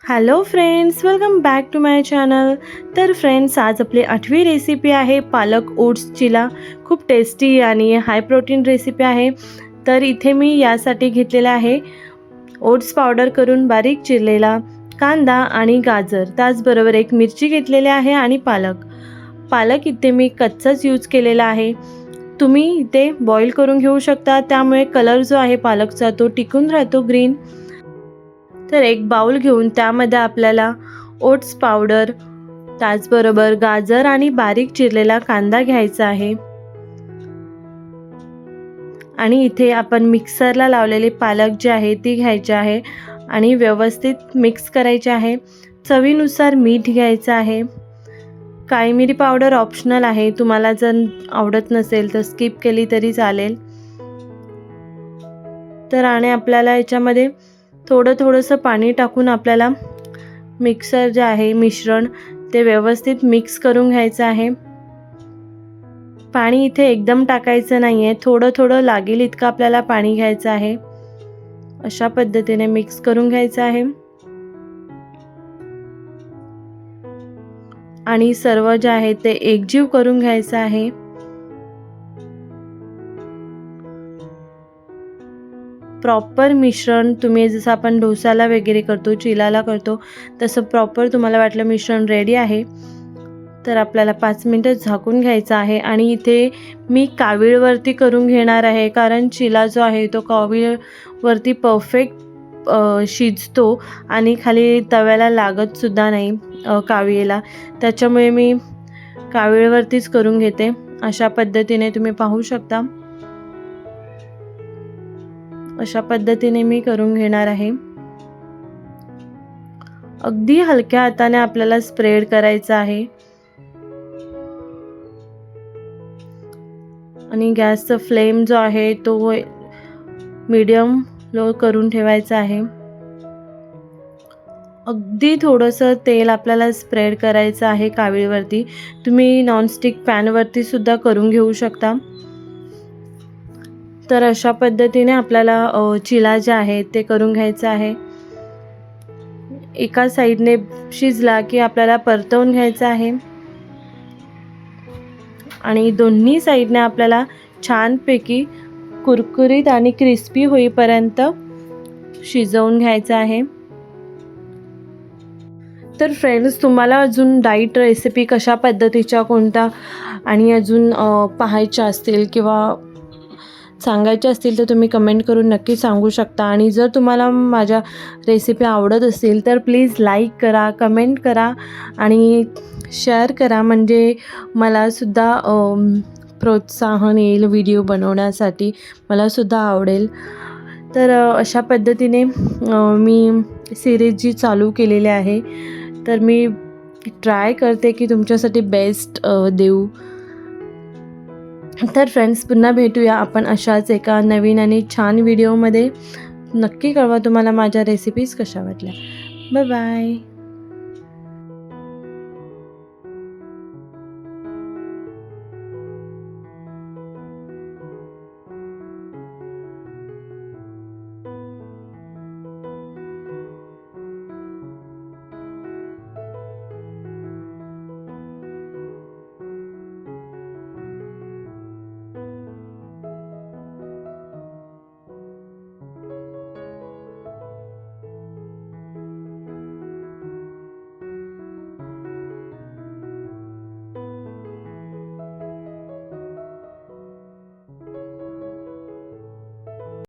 Hello friends, welcome back to my channel. तर friends, आज आपली 8वी रेसिपी आहे पालक ओट्स चिला. खूप टेस्टी आणि हाय प्रोटीन रेसिपी आहे. तर इथे मी यासाठी घेतलेला आहे ओट्स पावडर करून बारीक चिरलेला कांदा आणि गाजर, त्याचबरोबर एक मिरची घेतलेली आहे आणि पालक इथे मी कच्चाच यूज केलेला आहे. तुम्ही इथे बॉईल करून घेऊ शकता, त्यामुळे कलर जो आहे पालकचा तो टिकून राहतो ग्रीन. तर एक बाउल घेऊन त्यामध्ये आपल्याला ओट्स पावडर, त्याचबरोबर गाजर आणि बारीक चिरलेला कांदा घ्यायचा आहे. आणि इथे आपण मिक्सरला लावलेले पालक जे आहे ती घ्यायचे आहे आणि व्यवस्थित मिक्स करायचे आहे. चवीनुसार मीठ घ्यायचं आहे. काळी मिरी पावडर ऑप्शनल आहे, तुम्हाला जर आवडत नसेल तर स्किप केली तरी चालेल. तर आणि आपल्याला याच्यामध्ये थोडंसं पाणी टाकून आपल्याला मिक्सर जे आहे मिश्रण ते व्यवस्थित मिक्स करून घ्यायचं आहे. पाणी इथे एकदम टाकायचं नाही आहे, थोडं लागेल इतकं आपल्याला पाणी घ्यायचं आहे. अशा पद्धतीने मिक्स करून घ्यायचं आहे आणि सर्व जे आहे ते एकजीव करून घ्यायचं आहे. प्रॉपर मिश्रण तुम्ही जसं आपण डोसाला वगैरे करतो, चिलाला करतो तसं प्रॉपर तुम्हाला वाटलं मिश्रण रेडी आहे तर आपल्याला 5 मिनिटं झाकून घ्यायचं आहे. आणि इथे मी कावीळवरती करून घेणार आहे, कारण चिला जो आहे तो कावीळवरती परफेक्ट शिजतो आणि खाली तव्याला लागतसुद्धा नाही कावीळला, त्याच्यामुळे मी कावीळवरतीच करून घेते. अशा पद्धतीने तुम्ही पाहू शकता, अशा पद्धतीने मी करून घेणार आहे. अगदी हलक्या हाताने आपल्याला स्प्रेड करायचं आहे आणि गॅसचा फ्लेम जो आहे तो मीडियम लो करून ठेवायचा आहे. अगदी थोडंसं तेल आपल्याला स्प्रेड करायचं आहे कावीळवरती. तुम्ही नॉनस्टिक पॅनवरती सुद्धा करून घेऊ शकता. तर अशा पद्धतीने आपल्याला चिला जे आहे ते करून घ्यायचं आहे. एका साईडने शिजला की आपल्याला परतवून घ्यायचं आहे आणि दोन्ही साईडने आपल्याला छानपैकी कुरकुरीत आणि क्रिस्पी होईपर्यंत शिजवून घ्यायचं आहे. तर फ्रेंड्स, तुम्हाला अजून डाईट रेसिपी कशा पद्धतीच्या कोणत्या आणि अजून पाहायच्या असतील किंवा सांगायचे असतील तर तुम्ही कमेंट करून नक्की सांगू शकता. आणि जर तुम्हाला माझ्या रेसिपी आवडत असतील तर प्लीज लाईक करा, कमेंट करा आणि शेअर करा, म्हणजे मलासुद्धा प्रोत्साहन येईल व्हिडिओ बनवण्यासाठी, मलासुद्धा आवडेल. तर अशा पद्धतीने मी सिरीज जी चालू केलेली आहे तर मी ट्राय करते की तुमच्यासाठी बेस्ट देऊ. तर फ्रेंड्स, पुन्हा भेटूया आपण अशाच एका नवीन आणि छान व्हिडिओमध्ये. नक्की कळवा तुम्हाला माझ्या रेसिपीज कशा वाटल्या. Bye bye.